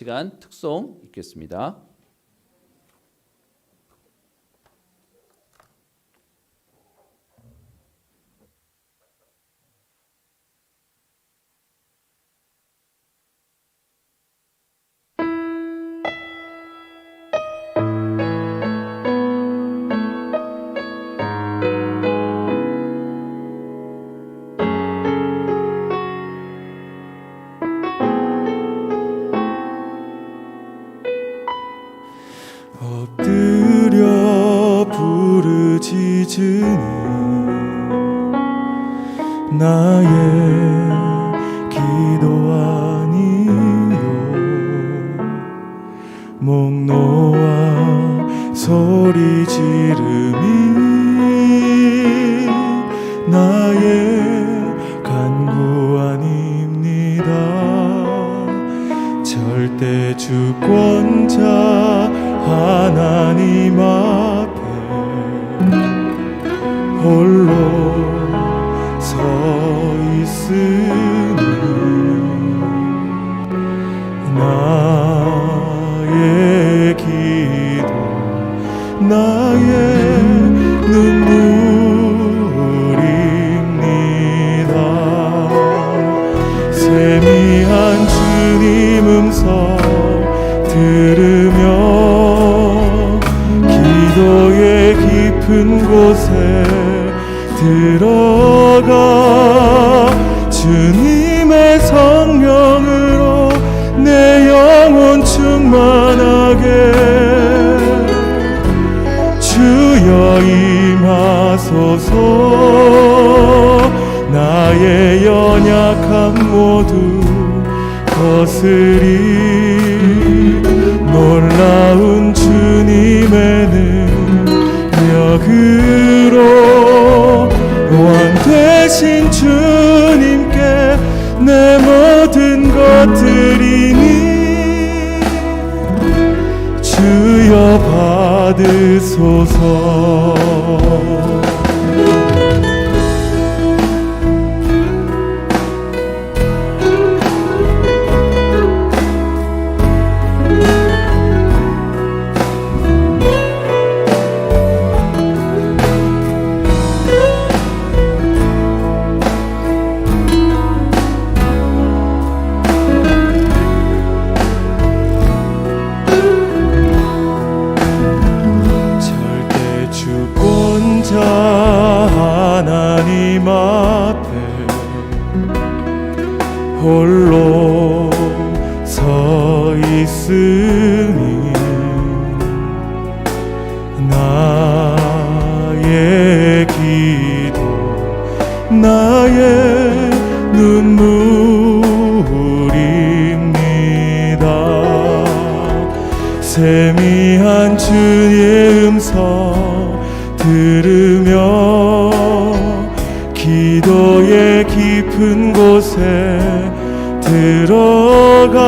시간 특송 읽겠습니다. 엎드려 부르짖으니 나의 기도 아니요 목 놓아 소리 지름이 나의 간구 아닙니다. 절대 주권자 하나님 앞에 홀로 서 있으니 나의 기도 나의 눈물입니다. 세미한 주님 음성 들으며 기도의 깊은 곳에 들어가 주님의 성령으로 내 영혼 충만하게 주여 임하소서. 나의 연약함 모두 거스리 놀라운 주님의 능력으로 왕 되신 주님께 내 모든 것 드리니 주여 받으소서. 하나님 앞에 홀로 서 있으니 나의 기도 나의 눈물입니다. 세미한 주의 음성 들으며 기도의 깊은 곳에 들어가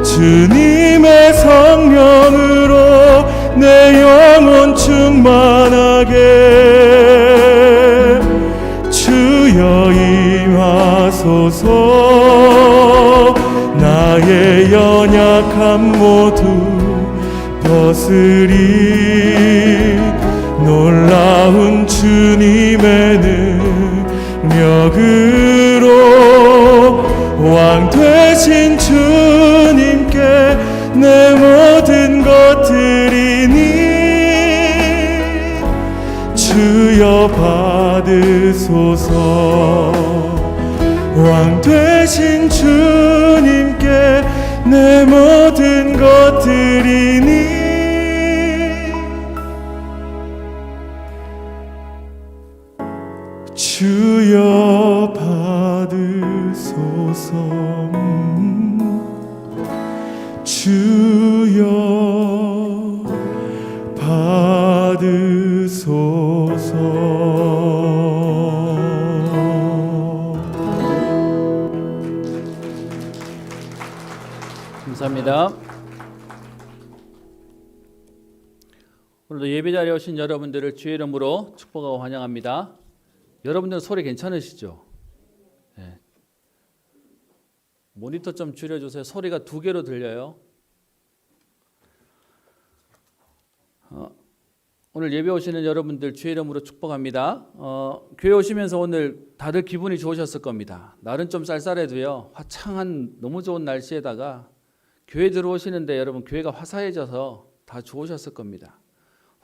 주님의 성령으로 내 영혼 충만하게 주여 임하소서. 나의 연약함 모두 거스리 놀라운 주님의 능력으로 왕 되신 주님께 내 모든 것 드리니 주여 받으소서. 왕 되신 주님께 내 모든 것 드리니 주여 받으소서. 주여 받으소서. 감사합니다. 오늘도 예배 자리에 오신 여러분들을 주의 이름으로 축복하고 환영합니다. 여러분들은 소리 괜찮으시죠? 네. 모니터 좀 줄여주세요. 소리가 2개로 들려요. 오늘 예배 오시는 여러분들 주의 이름으로 축복합니다. 교회 오시면서 오늘 다들 기분이 좋으셨을 겁니다. 날은 좀 쌀쌀해도요. 화창한 너무 좋은 날씨에다가 교회 들어오시는데 여러분 교회가 화사해져서 다 좋으셨을 겁니다.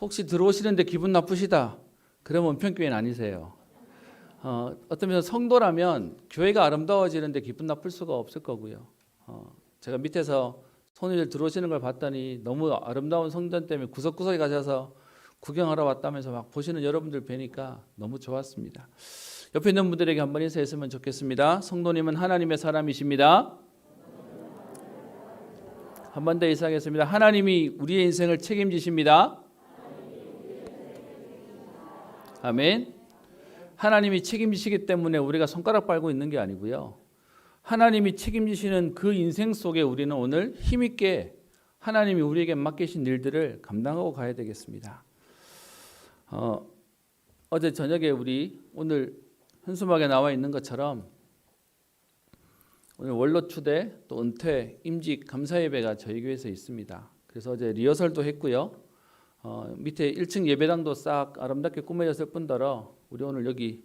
혹시 들어오시는데 기분 나쁘시다? 그러면 은평교회는 아니세요. 어떤 면에서 성도라면 교회가 아름다워지는데 기분 나쁠 수가 없을 거고요. 제가 밑에서 손님들 들어오시는 걸 봤더니 너무 아름다운 성전 때문에 구석구석에 가셔서 구경하러 왔다면서 막 보시는 여러분들 뵈니까 너무 좋았습니다. 옆에 있는 분들에게 한번 인사했으면 좋겠습니다. 성도님은 하나님의 사람이십니다. 한 번 더 인사하겠습니다. 하나님이 우리의 인생을 책임지십니다. 아멘. 하나님이 책임지시기 때문에 우리가 손가락 빨고 있는 게 아니고요. 하나님이 책임지시는 그 인생 속에 우리는 오늘 힘있게 하나님이 우리에게 맡기신 일들을 감당하고 가야 되겠습니다. 어제 저녁에 우리 오늘 현수막에 나와 있는 것처럼 오늘 원로 추대 또 은퇴 임직 감사 예배가 저희 교회에서 있습니다. 그래서 어제 리허설도 했고요. 밑에 1층 예배당도 싹 아름답게 꾸며졌을 뿐더러 우리 오늘 여기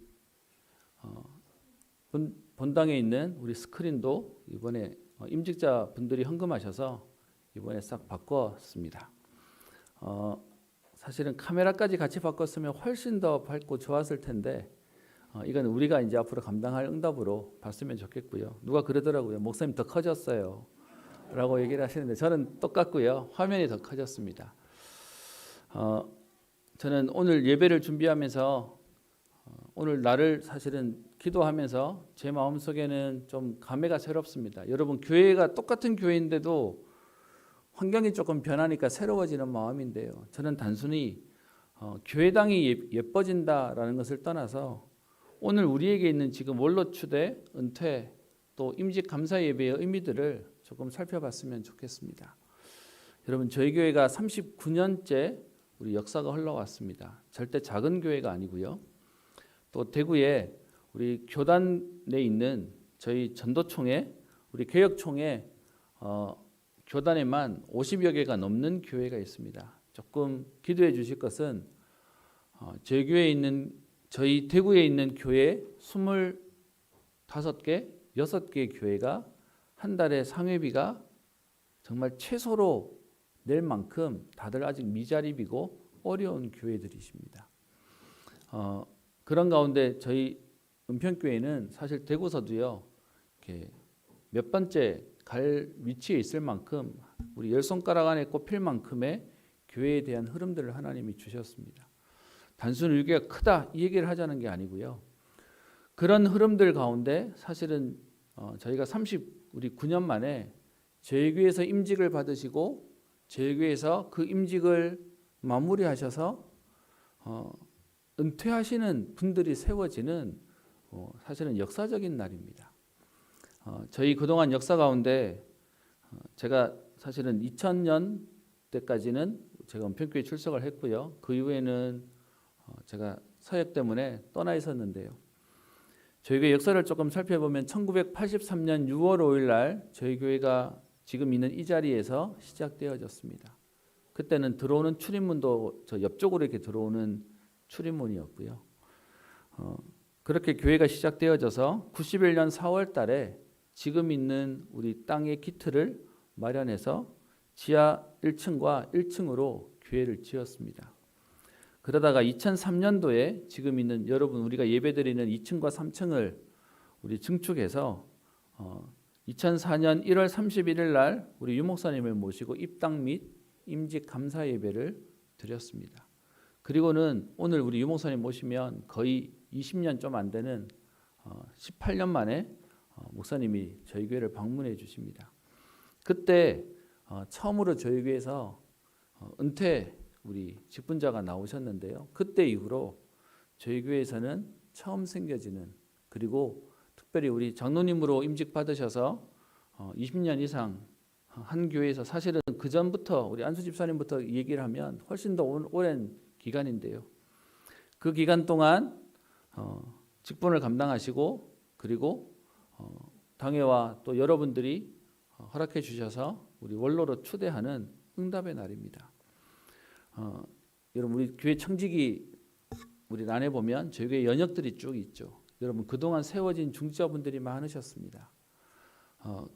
본당에 있는 우리 스크린도 이번에 임직자 분들이 헌금하셔서 이번에 싹 바꿨습니다. 사실은 카메라까지 같이 바꿨으면 훨씬 더 밝고 좋았을 텐데 이건 우리가 이제 앞으로 감당할 응답으로 봤으면 좋겠고요. 누가 그러더라고요. 목사님 더 커졌어요 라고 얘기를 하시는데 저는 똑같고요. 화면이 더 커졌습니다. 저는 오늘 예배를 준비하면서 오늘 날을 사실은 기도하면서 제 마음속에는 좀 감회가 새롭습니다. 여러분 교회가 똑같은 교회인데도 환경이 조금 변하니까 새로워지는 마음인데요. 저는 단순히 교회당이 예뻐진다라는 것을 떠나서 오늘 우리에게 있는 지금 원로 추대, 은퇴, 또 임직 감사 예배의 의미들을 조금 살펴봤으면 좋겠습니다. 여러분 저희 교회가 39년째 우리 역사가 흘러왔습니다. 절대 작은 교회가 아니고요. 또 대구에 우리 교단에 있는 저희 전도총회, 우리 개혁총회 교단에만 50여 개가 넘는 교회가 있습니다. 조금 기도해 주실 것은 저희 교회에 있는 저희 대구에 있는 교회 25개, 6개 교회가 한 달에 상회비가 정말 최소로 낼 만큼 다들 아직 미자립이고 어려운 교회들이십니다. 그런 가운데 저희 은평교회는 사실 대구서도요 이렇게 몇 번째 갈 위치에 있을 만큼 우리 10손가락 안에 꼽힐 만큼의 교회에 대한 흐름들을 하나님이 주셨습니다. 단순히 우리 교회가 크다 이 얘기를 하자는 게 아니고요. 그런 흐름들 가운데 사실은 저희가 39년 만에 저희 교회에서 임직을 받으시고 저희 교회에서 그 임직을 마무리하셔서 은퇴하시는 분들이 세워지는 사실은 역사적인 날입니다. 저희 그동안 역사 가운데 제가 사실은 2000년 때까지는 제가 은평교회 출석을 했고요. 그 이후에는 제가 사역 때문에 떠나 있었는데요. 저희 교회 역사를 조금 살펴보면 1983년 6월 5일 날 저희 교회가 지금 있는 이 자리에서 시작되어졌습니다. 그때는 들어오는 출입문도 저 옆쪽으로 이렇게 들어오는 출입문이었고요. 그렇게 교회가 시작되어져서 91년 4월 달에 지금 있는 우리 땅의 기틀을 마련해서 지하 1층과 1층으로 교회를 지었습니다. 그러다가 2003년도에 지금 있는 여러분 우리가 예배드리는 2층과 3층을 우리 증축해서 2004년 1월 31일 날 우리 유목사님을 모시고 입당 및 임직 감사 예배를 드렸습니다. 그리고는 오늘 우리 유목사님 모시면 거의 20년 좀 안 되는 18년 만에 목사님이 저희 교회를 방문해 주십니다. 그때 처음으로 저희 교회에서 은퇴 우리 직분자가 나오셨는데요. 그때 이후로 저희 교회에서는 처음 생겨지는 그리고 특별히 우리 장로님으로 임직 받으셔서 20년 이상 한 교회에서 사실은 그 전부터 우리 안수 집사님부터 얘기를 하면 훨씬 더 오랜 기간인데요. 그 기간 동안 직분을 감당하시고 그리고 당회와 또 여러분들이 허락해 주셔서 우리 원로로 초대하는 응답의 날입니다. 여러분 우리 교회 청지기 우리 란에 보면 저희 교회 연역들이 쭉 있죠. 여러분 그동안 세워진 중직자분들이 많으셨습니다.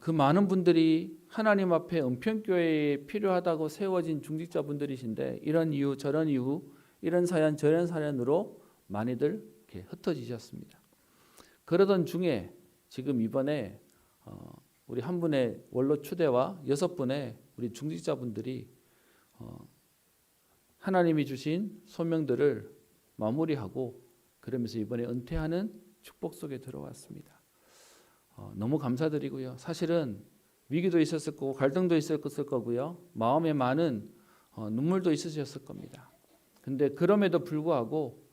그 많은 분들이 하나님 앞에 은평교회에 필요하다고 세워진 중직자분들이신데 이런 이유 저런 이유 이런 사연 저런 사연으로 많이들 이렇게 흩어지셨습니다. 그러던 중에 지금 이번에 우리 한 분의 원로 추대와 6분의 우리 중직자분들이 하나님이 주신 소명들을 마무리하고 그러면서 이번에 은퇴하는 축복 속에 들어왔습니다. 너무 감사드리고요. 사실은 위기도 있었을 거고 갈등도 있었을 거고요. 마음에 많은 눈물도 있으셨을 겁니다. 근데 그럼에도 불구하고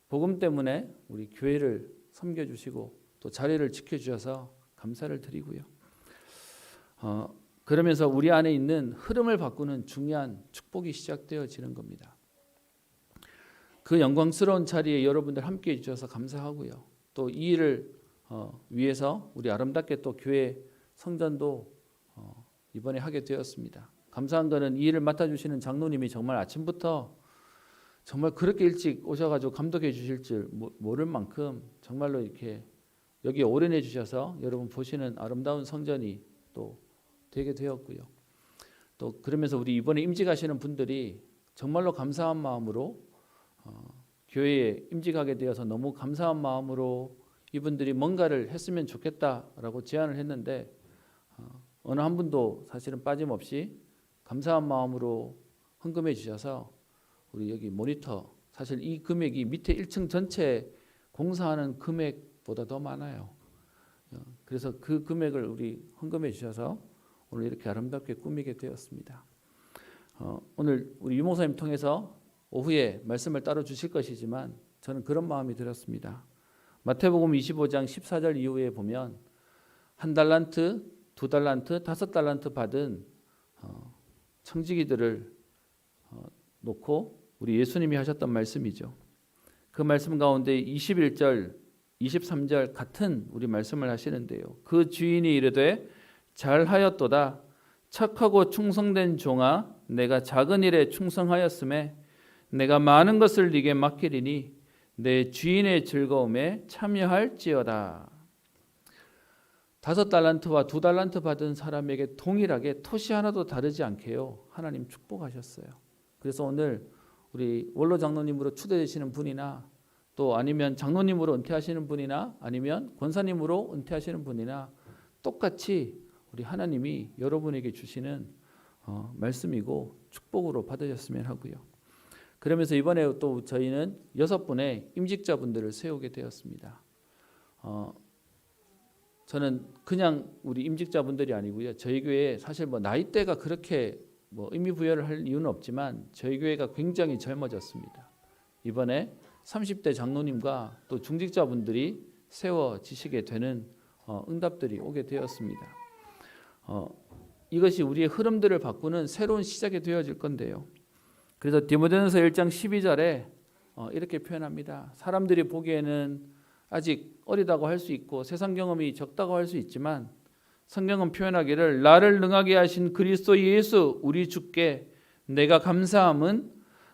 복음 때문에 우리 교회를 섬겨주시고 또 자리를 지켜주셔서 감사를 드리고요. 그러면서 우리 안에 있는 흐름을 바꾸는 중요한 축복이 시작되어지는 겁니다. 그 영광스러운 자리에 여러분들 함께해 주셔서 감사하고요. 또 이 일을 위해서 우리 아름답게 또 교회 성전도 이번에 하게 되었습니다. 감사한 거는 이 일을 맡아주시는 장로님이 정말 아침부터 정말 그렇게 일찍 오셔가지고 감독해 주실 줄 모를 만큼 정말로 이렇게 여기에 올인해 주셔서 여러분 보시는 아름다운 성전이 또 되게 되었고요. 또 그러면서 우리 이번에 임직하시는 분들이 정말로 감사한 마음으로 교회에 임직하게 되어서 너무 감사한 마음으로 이분들이 뭔가를 했으면 좋겠다라고 제안을 했는데 어느 한 분도 사실은 빠짐없이 감사한 마음으로 헌금해 주셔서 우리 여기 모니터 사실 이 금액이 밑에 1층 전체 공사하는 금액보다 더 많아요. 그래서 그 금액을 우리 헌금해 주셔서 오늘 이렇게 아름답게 꾸미게 되었습니다. 오늘 우리 유목사님 통해서 오후에 말씀을 따로 주실 것이지만 저는 그런 마음이 들었습니다. 마태복음 25장 14절 이후에 보면 1달란트, 2달란트, 5달란트 받은 청지기들을 놓고 우리 예수님이 하셨던 말씀이죠. 그 말씀 가운데 21절, 23절 같은 우리 말씀을 하시는데요. 그 주인이 이르되 잘하였도다 착하고 충성된 종아 내가 작은 일에 충성하였음에 내가 많은 것을 네게 맡기리니 내 주인의 즐거움에 참여할지어다. 5달란트와 2달란트 받은 사람에게 동일하게 토시 하나도 다르지 않게요 하나님 축복하셨어요. 그래서 오늘 우리 원로 장로님으로 추대되시는 분이나 또 아니면 장로님으로 은퇴하시는 분이나 아니면 권사님으로 은퇴하시는 분이나 똑같이 우리 하나님이 여러분에게 주시는 말씀이고 축복으로 받으셨으면 하고요. 그러면서 이번에 또 저희는 6분의 임직자분들을 세우게 되었습니다. 저는 그냥 우리 임직자분들이 아니고요. 저희 교회에 사실 나이대가 그렇게 의미 부여를 할 이유는 없지만 저희 교회가 굉장히 젊어졌습니다. 이번에 30대 장로님과 또 중직자분들이 세워지시게 되는 응답들이 오게 되었습니다. 이것이 우리의 흐름들을 바꾸는 새로운 시작이 되어질 건데요. 그래서 디모데전서 1장 12절에 이렇게 표현합니다. 사람들이 보기에는 아직 어리다고 할 수 있고 세상 경험이 적다고 할 수 있지만 성경은 표현하기를 나를 능하게 하신 그리스도 예수 우리 주께 내가 감사함은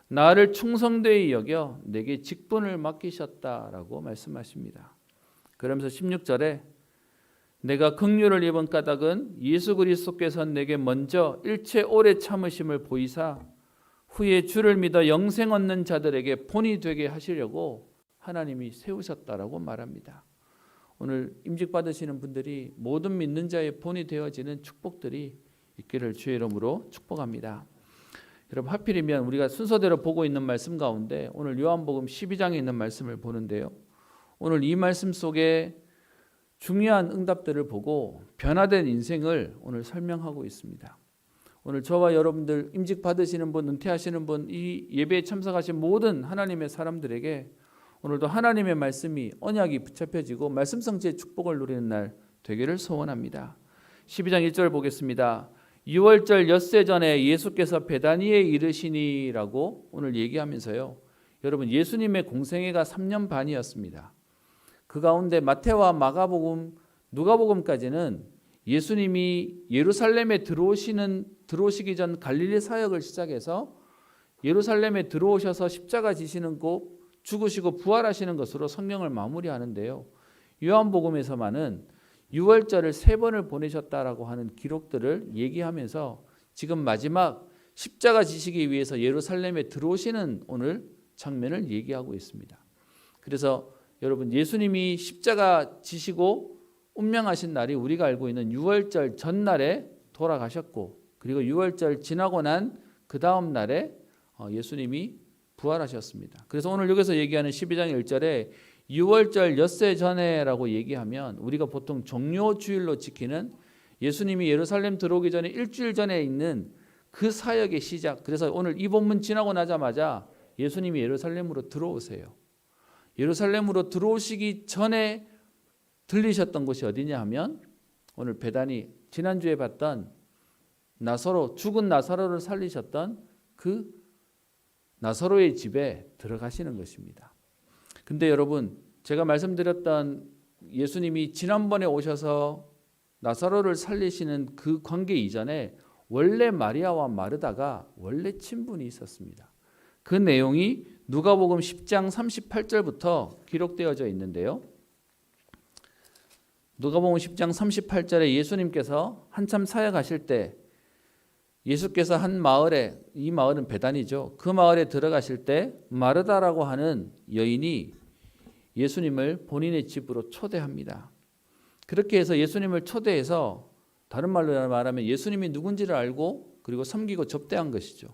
나를 충성되이 여겨 내게 직분을 맡기셨다라고 말씀하십니다. 그러면서 16절에 내가 긍휼을 입은 까닭은 예수 그리스도께서 내게 먼저 일체 오래 참으심을 보이사 후에 주를 믿어 영생 얻는 자들에게 본이 되게 하시려고 하나님이 세우셨다라고 말합니다. 오늘 임직 받으시는 분들이 모든 믿는 자의 본이 되어지는 축복들이 있기를 주의 이름으로 축복합니다. 여러분 하필이면 우리가 순서대로 보고 있는 말씀 가운데 오늘 요한복음 12장에 있는 말씀을 보는데요. 오늘 이 말씀 속에 중요한 응답들을 보고 변화된 인생을 오늘 설명하고 있습니다. 오늘 저와 여러분들 임직 받으시는 분, 은퇴하시는 분, 이 예배에 참석하신 모든 하나님의 사람들에게 오늘도 하나님의 말씀이 언약이 붙잡혀지고 말씀 성취의 축복을 누리는 날 되기를 소원합니다. 12장 1절 보겠습니다. 6월절 엿새 전에 예수께서 베다니에 이르시니라고 오늘 얘기하면서요. 여러분 예수님의 공생애가 3년 반이었습니다. 그 가운데 마태와 마가복음 누가복음까지는 예수님이 예루살렘에 들어오시기 전 갈릴리 사역을 시작해서 예루살렘에 들어오셔서 십자가 지시는 곳, 죽으시고 부활하시는 것으로 성경을 마무리하는데요. 요한복음에서만은 유월절을 3번을 보내셨다라고 하는 기록들을 얘기하면서 지금 마지막 십자가 지시기 위해서 예루살렘에 들어오시는 오늘 장면을 얘기하고 있습니다. 그래서 여러분, 예수님이 십자가 지시고 운명하신 날이 우리가 알고 있는 유월절 전날에 돌아가셨고, 그리고 유월절 지나고 난 그 다음 날에 예수님이 부활하셨습니다. 그래서 오늘 여기서 얘기하는 12장 1절에 유월절 엿새 전에라고 얘기하면 우리가 보통 종료주일로 지키는 예수님이 예루살렘 들어오기 전에 일주일 전에 있는 그 사역의 시작. 그래서 오늘 이 본문 지나고 나자마자 예수님이 예루살렘으로 들어오세요. 예루살렘으로 들어오시기 전에 들리셨던 곳이 어디냐 하면 오늘 배단이 지난주에 봤던 죽은 나사로를 살리셨던 그 나사로의 집에 들어가시는 것입니다. 근데 여러분, 제가 말씀드렸던 예수님이 지난번에 오셔서 나사로를 살리시는 그 관계 이전에 원래 마리아와 마르다가 원래 친분이 있었습니다. 그 내용이 누가복음 10장 38절부터 기록되어져 있는데요. 누가복음 10장 38절에 예수님께서 한참 사역하실 때 예수께서 한 마을에, 이 마을은 베단이죠. 그 마을에 들어가실 때 마르다라고 하는 여인이 예수님을 본인의 집으로 초대합니다. 그렇게 해서 예수님을 초대해서 다른 말로 말하면 예수님이 누군지를 알고 그리고 섬기고 접대한 것이죠.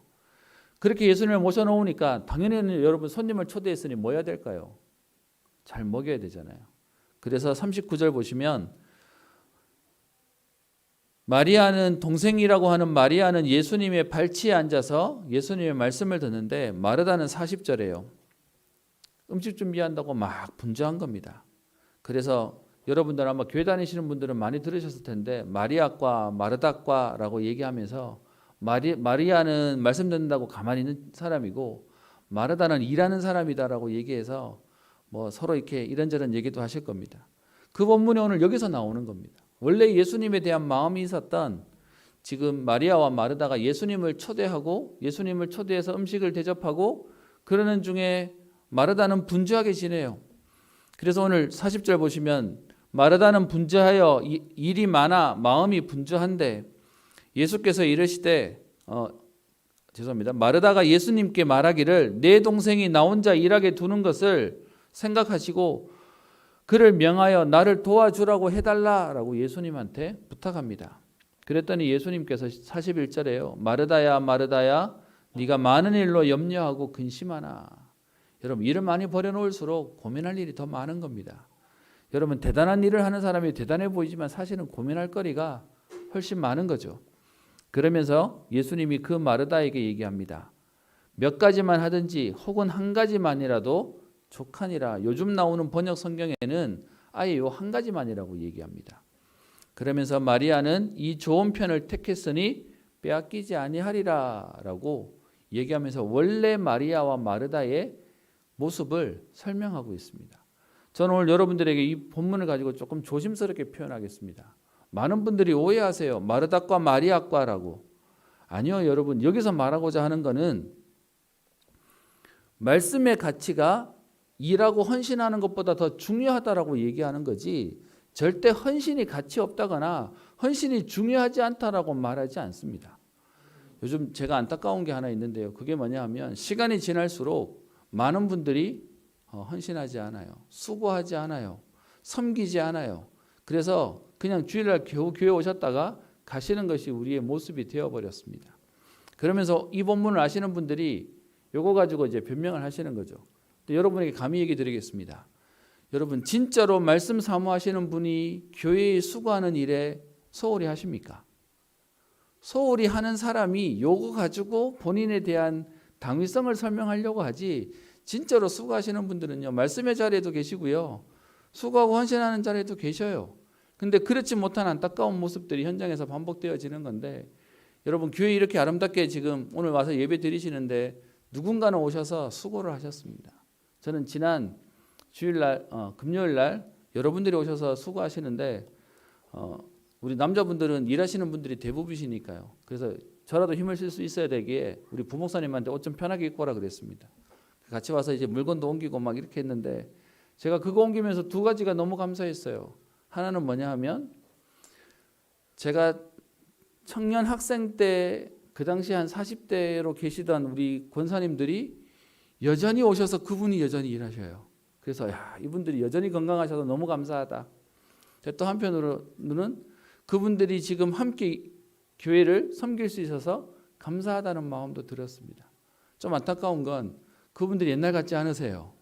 그렇게 예수님을 모셔놓으니까 당연히 여러분, 손님을 초대했으니 뭐 해야 될까요? 잘 먹여야 되잖아요. 그래서 39절 보시면 마리아는, 동생이라고 하는 마리아는 예수님의 발치에 앉아서 예수님의 말씀을 듣는데 마르다는 40절에요. 음식 준비한다고 막 분주한 겁니다. 그래서 여러분들 아마 교회 다니시는 분들은 많이 들으셨을 텐데 마리아과 마르다과라고 얘기하면서 마리아는 말씀 듣는다고 가만히 있는 사람이고 마르다는 일하는 사람이다라고 얘기해서 뭐 서로 이렇게 이런저런 얘기도 하실 겁니다. 그 본문이 오늘 여기서 나오는 겁니다. 원래 예수님에 대한 마음이 있었던 지금 마리아와 마르다가 예수님을 초대하고 예수님을 초대해서 음식을 대접하고 그러는 중에 마르다는 분주하게 지내요. 그래서 오늘 40절 보시면 마르다는 분주하여 일이 많아 마음이 분주한데 예수께서 이르시되 마르다가 예수님께 말하기를 내 동생이 나 혼자 일하게 두는 것을 생각하시고 그를 명하여 나를 도와주라고 해달라라고 예수님한테 부탁합니다. 그랬더니 예수님께서 41절에요. 마르다야 마르다야 네가 많은 일로 염려하고 근심하나. 여러분, 일을 많이 벌여놓을수록 고민할 일이 더 많은 겁니다. 여러분, 대단한 일을 하는 사람이 대단해 보이지만 사실은 고민할 거리가 훨씬 많은 거죠. 그러면서 예수님이 그 마르다에게 얘기합니다. 몇 가지만 하든지 혹은 한 가지만이라도 족하니라. 요즘 나오는 번역 성경에는 아예 요 한 가지만이라고 얘기합니다. 그러면서 마리아는 이 좋은 편을 택했으니 빼앗기지 아니하리라라고 얘기하면서 원래 마리아와 마르다의 모습을 설명하고 있습니다. 저는 오늘 여러분들에게 이 본문을 가지고 조금 조심스럽게 표현하겠습니다. 많은 분들이 오해하세요. 마르다과 마리아과라고. 아니요, 여러분, 여기서 말하고자 하는 것은 말씀의 가치가 일하고 헌신하는 것보다 더 중요하다라고 얘기하는 거지 절대 헌신이 가치 없다거나 헌신이 중요하지 않다라고 말하지 않습니다. 요즘 제가 안타까운 게 하나 있는데요. 그게 뭐냐 하면 시간이 지날수록 많은 분들이 헌신하지 않아요. 수고하지 않아요. 섬기지 않아요. 그래서 그냥 주일날 겨우 교회 오셨다가 가시는 것이 우리의 모습이 되어버렸습니다. 그러면서 이 본문을 아시는 분들이 요거 가지고 이제 변명을 하시는 거죠. 여러분에게 감히 얘기 드리겠습니다. 여러분, 진짜로 말씀 사모하시는 분이 교회에 수고하는 일에 소홀히 하십니까? 소홀히 하는 사람이 요거 가지고 본인에 대한 당위성을 설명하려고 하지 진짜로 수고하시는 분들은요, 말씀의 자리에도 계시고요, 수고하고 헌신하는 자리에도 계셔요. 근데 그렇지 못한 안타까운 모습들이 현장에서 반복되어지는 건데, 여러분, 교회 이렇게 아름답게 지금 오늘 와서 예배 드리시는데 누군가는 오셔서 수고를 하셨습니다. 저는 지난 주일날, 금요일날 여러분들이 오셔서 수고하시는데 우리 남자분들은 일하시는 분들이 대부분이시니까요. 그래서 저라도 힘을 쓸 수 있어야 되기에 우리 부목사님한테 옷 좀 편하게 입고 오라 그랬습니다. 같이 와서 이제 물건도 옮기고 막 이렇게 했는데 제가 그거 옮기면서 두 가지가 너무 감사했어요. 하나는 뭐냐 하면 제가 청년 학생 때 그 당시 한 40대로 계시던 우리 권사님들이 여전히 오셔서 그분이 여전히 일하셔요. 그래서 야, 이분들이 여전히 건강하셔서 너무 감사하다. 또 한편으로는 그분들이 지금 함께 교회를 섬길 수 있어서 감사하다는 마음도 들었습니다. 좀 안타까운 건 그분들이 옛날 같지 않으세요.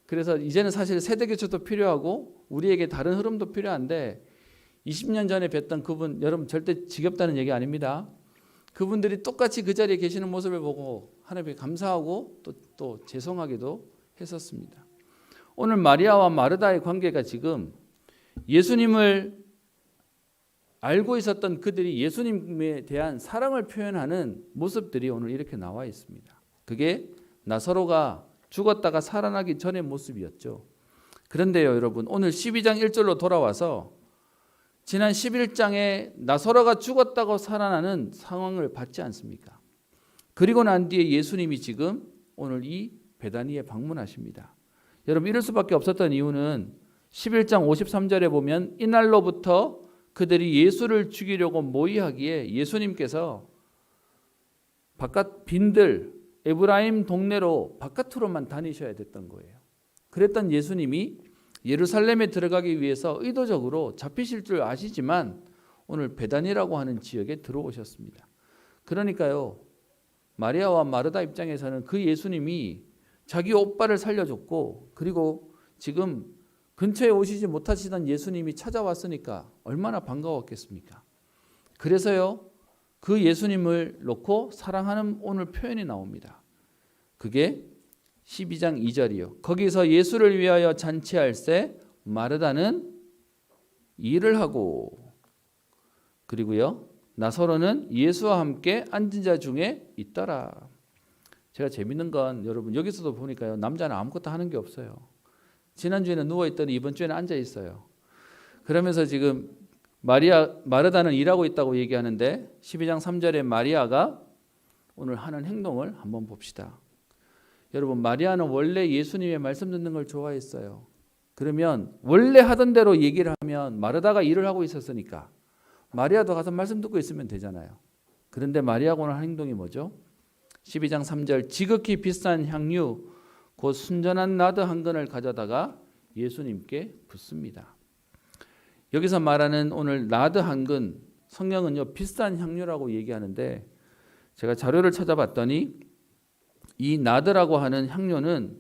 그래서 이제는 사실 세대 교체도 필요하고 우리에게 다른 흐름도 필요한데 20년 전에 뵀던 그분, 여러분 절대 지겹다는 얘기 아닙니다. 그분들이 똑같이 그 자리에 계시는 모습을 보고 하나님께 감사하고 또 죄송하기도 했었습니다. 오늘 마리아와 마르다의 관계가 지금 예수님을 알고 있었던 그들이 예수님에 대한 사랑을 표현하는 모습들이 오늘 이렇게 나와 있습니다. 그게 나사로가 죽었다가 살아나기 전의 모습이었죠. 그런데요, 여러분, 오늘 12장 1절로 돌아와서 지난 11장에 나사로가 죽었다고 살아나는 상황을 받지 않습니까? 그리고 난 뒤에 예수님이 지금 오늘 이 베다니에 방문하십니다. 여러분, 이럴 수밖에 없었던 이유는 11장 53절에 보면 이날로부터 그들이 예수를 죽이려고 모의하기에 예수님께서 바깥 빈들 에브라임 동네로 바깥으로만 다니셔야 됐던 거예요. 그랬던 예수님이 예루살렘에 들어가기 위해서 의도적으로 잡히실 줄 아시지만 오늘 베다니라고 하는 지역에 들어오셨습니다. 그러니까요, 마리아와 마르다 입장에서는 그 예수님이 자기 오빠를 살려줬고 그리고 지금 근처에 오시지 못하시던 예수님이 찾아왔으니까 얼마나 반가웠겠습니까? 그래서요, 그 예수님을 놓고 사랑하는 오늘 표현이 나옵니다. 그게 12장 2절이요. 거기서 예수를 위하여 잔치할새 마르다는 일을 하고 그리고요, 나사로는 예수와 함께 앉은 자 중에 있더라. 제가 재밌는 건 여러분 여기서도 보니까요, 남자는 아무것도 하는 게 없어요. 지난주에는 누워있더니 이번 주에는 앉아있어요. 그러면서 지금 마르다는 일하고 있다고 얘기하는데 12장 3절에 마리아가 오늘 하는 행동을 한번 봅시다. 여러분, 마리아는 원래 예수님의 말씀 듣는 걸 좋아했어요. 그러면 원래 하던 대로 얘기를 하면 마르다가 일을 하고 있었으니까 마리아도 가서 말씀 듣고 있으면 되잖아요. 그런데 마리아가 오늘 하는 행동이 뭐죠? 12장 3절 지극히 비싼 향유 곧 순전한 나드 한 근을 가져다가 예수님께 붓습니다. 여기서 말하는 오늘 나드 한 근, 성경은요 비싼 향유라고 얘기하는데 제가 자료를 찾아봤더니 이 나드라고 하는 향료는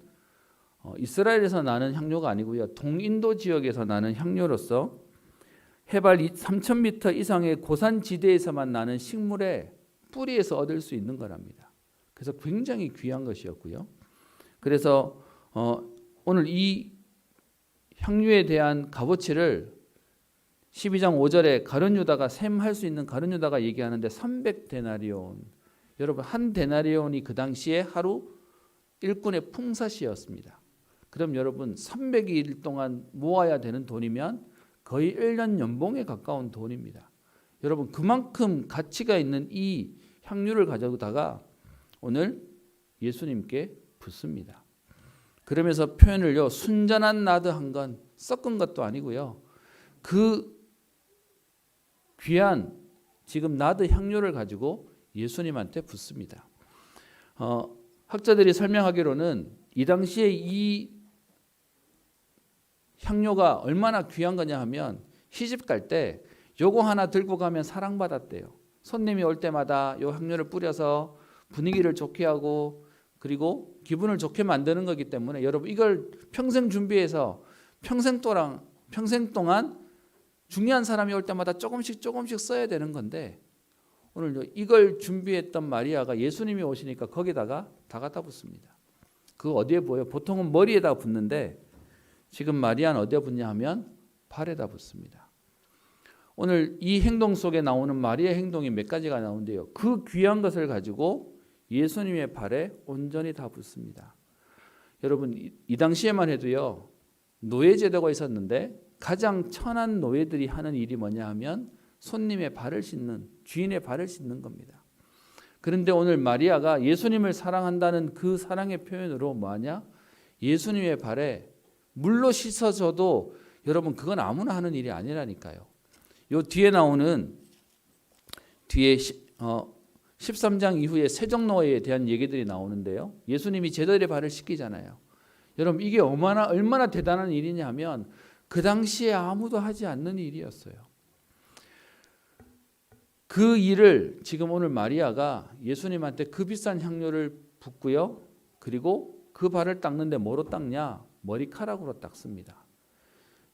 이스라엘에서 나는 향료가 아니고요, 동인도 지역에서 나는 향료로서 해발 3,000m 이상의 고산 지대에서만 나는 식물의 뿌리에서 얻을 수 있는 거랍니다. 그래서 굉장히 귀한 것이었고요. 그래서 오늘 이 향유에 대한 값어치를 12장 5절에 가룟 유다가 셈할 수 있는 가룟 유다가 얘기하는데 300데나리온. 여러분, 한 데나리온이 그 당시에 하루 일꾼의 풍사시였습니다. 그럼 여러분 300일 동안 모아야 되는 돈이면 거의 1년 연봉에 가까운 돈입니다. 여러분, 그만큼 가치가 있는 이 향유를 가져다가 오늘 예수님께 붓습니다. 그러면서 표현을요, 순전한 나드 한 건, 섞은 것도 아니고요, 그 귀한 지금 나드 향료를 가지고 예수님한테 붓습니다. 학자들이 설명하기로는 이 당시에 이 향료가 얼마나 귀한 거냐 하면 시집 갈 때 요거 하나 들고 가면 사랑받았대요. 손님이 올 때마다 요 향료를 뿌려서 분위기를 좋게 하고 그리고 기분을 좋게 만드는 거기 때문에 여러분 이걸 평생 준비해서 평생 동안 중요한 사람이 올 때마다 조금씩 써야 되는 건데 오늘 이걸 준비했던 마리아가 예수님이 오시니까 거기다가 다 갖다 붓습니다. 그거 어디에 보여요? 보통은 머리에다 붓는데 지금 마리아는 어디에 붓냐 하면 발에다 붓습니다. 오늘 이 행동 속에 나오는 마리아의 행동이 몇 가지가 나오는데요, 그 귀한 것을 가지고 예수님의 발에 온전히 다 붓습니다. 여러분, 이 당시에만 해도요, 노예 제도가 있었는데 가장 천한 노예들이 하는 일이 뭐냐 하면 손님의 발을 씻는, 주인의 발을 씻는 겁니다. 그런데 오늘 마리아가 예수님을 사랑한다는 그 사랑의 표현으로 뭐하냐? 예수님의 발에 물로 씻어줘도 여러분 그건 아무나 하는 일이 아니라니까요. 요 뒤에 나오는 뒤에 13장 이후에 세종노예에 대한 얘기들이 나오는데요. 예수님이 제자들의 발을 씻기잖아요. 여러분 이게 얼마나 대단한 일이냐 하면 그 당시에 아무도 하지 않는 일이었어요. 그 일을 지금 오늘 마리아가 예수님한테 그 비싼 향료를 붓고요. 그리고 그 발을 닦는데 뭐로 닦냐? 머리카락으로 닦습니다.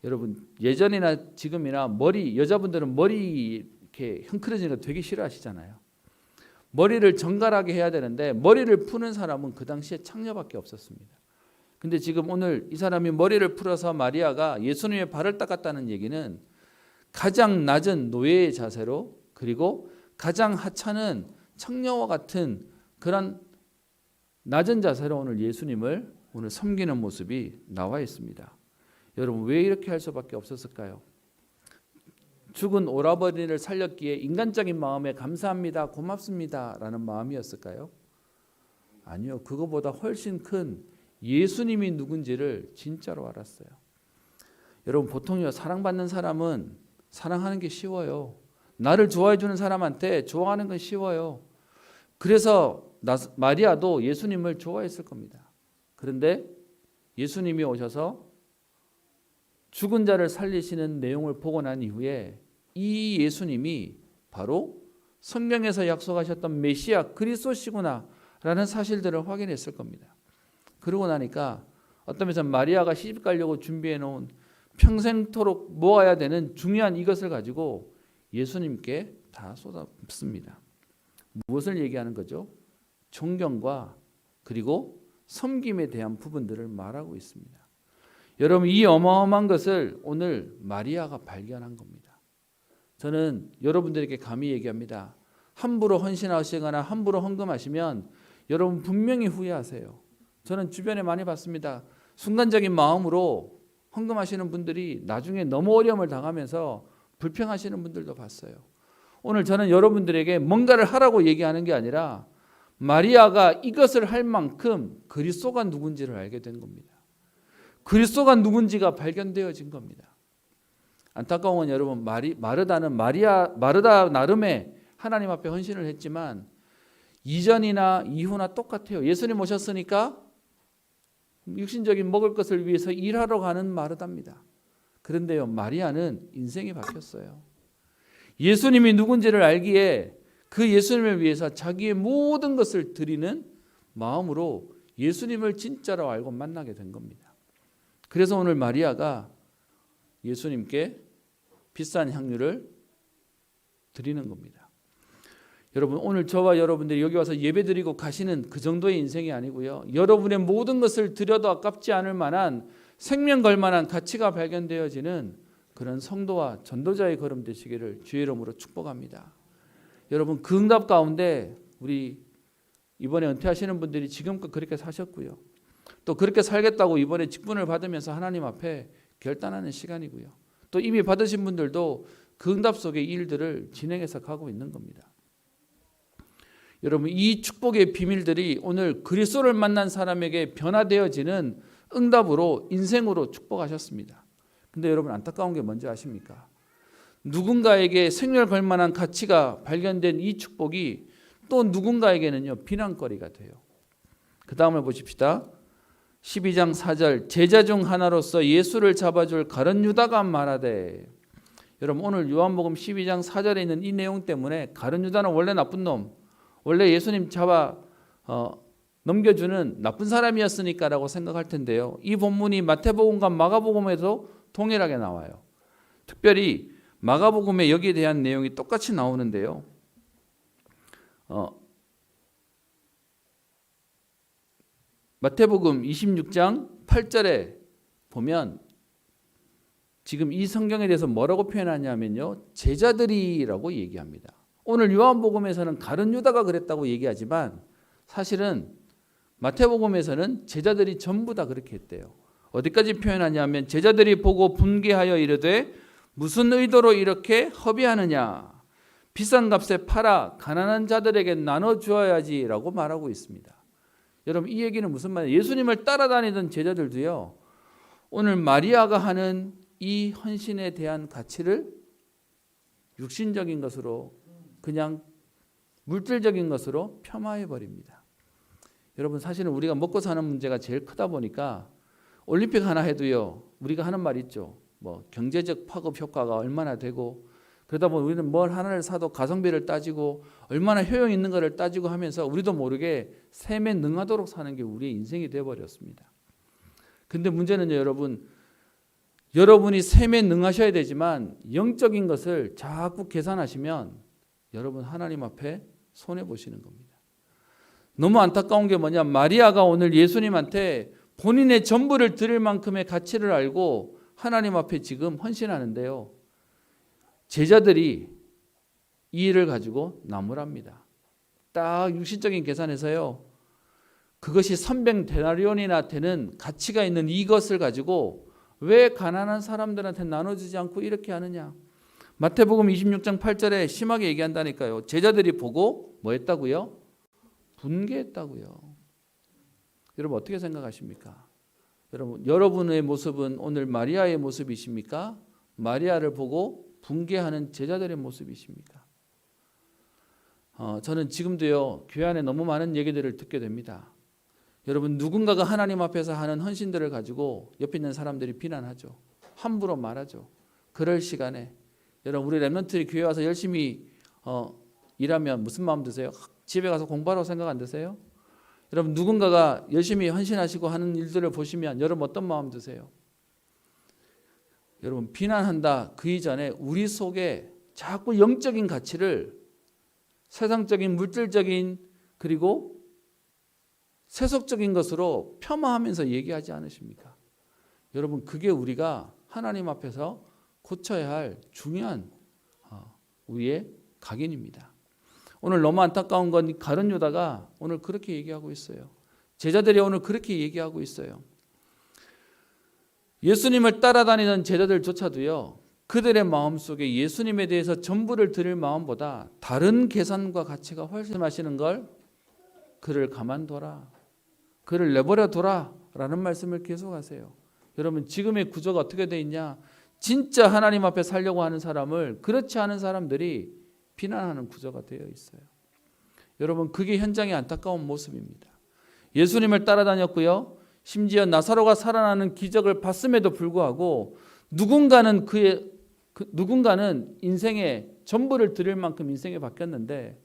여러분 예전이나 지금이나 여자분들은 머리 이렇게 형크러지는 거 되게 싫어하시잖아요. 머리를 정갈하게 해야 되는데 머리를 푸는 사람은 그 당시에 창녀밖에 없었습니다. 근데 지금 오늘 이 사람이 머리를 풀어서 마리아가 예수님의 발을 닦았다는 얘기는 가장 낮은 노예의 자세로, 그리고 가장 하찮은 창녀와 같은 그런 낮은 자세로 오늘 예수님을 오늘 섬기는 모습이 나와 있습니다. 여러분 왜 이렇게 할 수밖에 없었을까요? 죽은 오라버니를 살렸기에 인간적인 마음에 감사합니다, 고맙습니다 라는 마음이었을까요? 아니요. 그거보다 훨씬 큰 예수님이 누군지를 진짜로 알았어요. 여러분 보통요, 사랑받는 사람은 사랑하는 게 쉬워요. 나를 좋아해 주는 사람한테 좋아하는 건 쉬워요. 그래서 마리아도 예수님을 좋아했을 겁니다. 그런데 예수님이 오셔서 죽은 자를 살리시는 내용을 보고 난 이후에 이 예수님이 바로 성경에서 약속하셨던 메시아 그리스도시구나 라는 사실들을 확인했을 겁니다. 그러고 나니까 어떤 면에서 마리아가 시집 가려고 준비해 놓은 평생토록 모아야 되는 중요한 이것을 가지고 예수님께 다 쏟아붓습니다. 무엇을 얘기하는 거죠? 존경과 그리고 섬김에 대한 부분들을 말하고 있습니다. 여러분 이 어마어마한 것을 오늘 마리아가 발견한 겁니다. 저는 여러분들에게 감히 얘기합니다. 함부로 헌신하시거나 함부로 헌금하시면 여러분 분명히 후회하세요. 저는 주변에 많이 봤습니다. 순간적인 마음으로 헌금하시는 분들이 나중에 너무 어려움을 당하면서 불평하시는 분들도 봤어요. 오늘 저는 여러분들에게 뭔가를 하라고 얘기하는 게 아니라 마리아가 이것을 할 만큼 그리스도가 누군지를 알게 된 겁니다. 그리스도가 누군지가 발견되어진 겁니다. 안타까운 건 여러분 마르다 나름의 하나님 앞에 헌신을 했지만 이전이나 이후나 똑같아요. 예수님 오셨으니까 육신적인 먹을 것을 위해서 일하러 가는 마르다입니다. 그런데요, 마리아는 인생이 바뀌었어요. 예수님이 누군지를 알기에 그 예수님을 위해서 자기의 모든 것을 드리는 마음으로 예수님을 진짜로 알고 만나게 된 겁니다. 그래서 오늘 마리아가 예수님께 비싼 향유를 드리는 겁니다. 여러분 오늘 저와 여러분들이 여기 와서 예배드리고 가시는 그 정도의 인생이 아니고요. 여러분의 모든 것을 드려도 아깝지 않을 만한 생명 걸 만한 가치가 발견되어지는 그런 성도와 전도자의 걸음 되시기를 주의 이름으로 축복합니다. 여러분 그 응답 가운데 우리 이번에 은퇴하시는 분들이 지금껏 그렇게 사셨고요. 또 그렇게 살겠다고 이번에 직분을 받으면서 하나님 앞에 결단하는 시간이고요. 또 이미 받으신 분들도 그 응답 속의 일들을 진행해서 가고 있는 겁니다. 여러분 이 축복의 비밀들이 오늘 그리스도를 만난 사람에게 변화되어지는 응답으로 인생으로 축복하셨습니다. 근데 여러분 안타까운 게 뭔지 아십니까? 누군가에게 생멸 걸 만한 가치가 발견된 이 축복이 또 누군가에게는요 비난거리가 돼요. 그 다음을 보십시다. 12장 4절 제자 중 하나로서 예수를 잡아줄 가룟 유다가 말하되, 여러분 오늘 요한복음 12장 4절에 있는 이 내용 때문에 가룟 유다는 원래 나쁜 놈, 원래 예수님 잡아 넘겨주는 나쁜 사람이었으니까라고 생각할 텐데요. 이 본문이 마태복음과 마가복음에도 동일하게 나와요. 특별히 마가복음에 여기에 대한 내용이 똑같이 나오는데요. 마태복음 26장 8절에 보면 지금 이 성경에 대해서 뭐라고 표현하냐면요. 제자들이라고 얘기합니다. 오늘 요한복음에서는 가룟 유다가 그랬다고 얘기하지만 사실은 마태복음에서는 제자들이 전부 다 그렇게 했대요. 어디까지 표현하냐면 제자들이 보고 분개하여 이르되 무슨 의도로 이렇게 허비하느냐. 비싼 값에 팔아 가난한 자들에게 나눠주어야지라고 말하고 있습니다. 여러분 이 얘기는 무슨 말이에요? 예수님을 따라다니던 제자들도요. 오늘 마리아가 하는 이 헌신에 대한 가치를 육신적인 것으로 그냥 물질적인 것으로 폄하해 버립니다. 여러분 사실은 우리가 먹고 사는 문제가 제일 크다 보니까 올림픽 하나 해도요. 우리가 하는 말 있죠. 뭐 경제적 파급 효과가 얼마나 되고 그러다 보면 우리는 뭘 하나를 사도 가성비를 따지고 얼마나 효용 있는 것을 따지고 하면서 우리도 모르게 셈에 능하도록 사는 게 우리의 인생이 되어버렸습니다. 근데 문제는요 여러분이 셈에 능하셔야 되지만 영적인 것을 자꾸 계산하시면 여러분 하나님 앞에 손해보시는 겁니다. 너무 안타까운 게 뭐냐, 마리아가 오늘 예수님한테 본인의 전부를 드릴 만큼의 가치를 알고 하나님 앞에 지금 헌신하는데요. 제자들이 이 일을 가지고 나무랍니다. 딱 육신적인 계산에서요. 그것이 300데나리온이나 되는 가치가 있는 이것을 가지고 왜 가난한 사람들한테 나눠주지 않고 이렇게 하느냐. 마태복음 26장 8절에 심하게 얘기한다니까요. 제자들이 보고 뭐 했다고요? 분개했다고요. 여러분 어떻게 생각하십니까? 여러분의 모습은 오늘 마리아의 모습이십니까? 마리아를 보고 분개하는 제자들의 모습이십니까? 저는 지금도요 교회 안에 너무 많은 얘기들을 듣게 됩니다. 여러분 누군가가 하나님 앞에서 하는 헌신들을 가지고 옆에 있는 사람들이 비난하죠. 함부로 말하죠. 그럴 시간에 여러분 우리 렘넌트 교회 와서 열심히 일하면 무슨 마음 드세요? 집에 가서 공부하라고 생각 안 드세요? 여러분 누군가가 열심히 헌신하시고 하는 일들을 보시면 여러분 어떤 마음 드세요? 여러분 비난한다 그 이전에 우리 속에 자꾸 영적인 가치를 세상적인 물질적인 그리고 세속적인 것으로 폄하하면서 얘기하지 않으십니까? 여러분 그게 우리가 하나님 앞에서 고쳐야 할 중요한 우리의 각인입니다. 오늘 너무 안타까운 건 가룟 유다가 오늘 그렇게 얘기하고 있어요. 제자들이 오늘 그렇게 얘기하고 있어요. 예수님을 따라다니던 제자들조차도요. 그들의 마음속에 예수님에 대해서 전부를 드릴 마음보다 다른 계산과 가치가 훨씬 마시는 걸 그를 가만둬라. 그를 내버려 둬라 라는 말씀을 계속하세요. 여러분 지금의 구조가 어떻게 되어 있냐. 진짜 하나님 앞에 살려고 하는 사람을 그렇지 않은 사람들이 비난하는 구조가 되어 있어요. 여러분 그게 현장의 안타까운 모습입니다. 예수님을 따라다녔고요. 심지어 나사로가 살아나는 기적을 봤음에도 불구하고 누군가는 인생의 전부를 드릴 만큼 인생이 바뀌었는데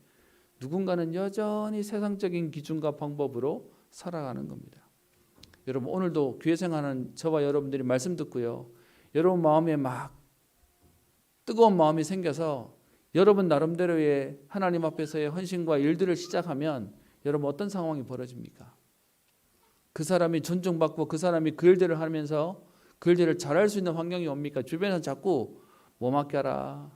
누군가는 여전히 세상적인 기준과 방법으로 살아가는 겁니다. 여러분 오늘도 교회 생활하는 저와 여러분들이 말씀 듣고요. 여러분 마음에 막 뜨거운 마음이 생겨서 여러분 나름대로의 하나님 앞에서의 헌신과 일들을 시작하면 여러분 어떤 상황이 벌어집니까? 그 사람이 존중받고 그 사람이 그 일들을 하면서 그 일들을 잘할 수 있는 환경이 옵니까? 주변에서 자꾸 몸 아껴라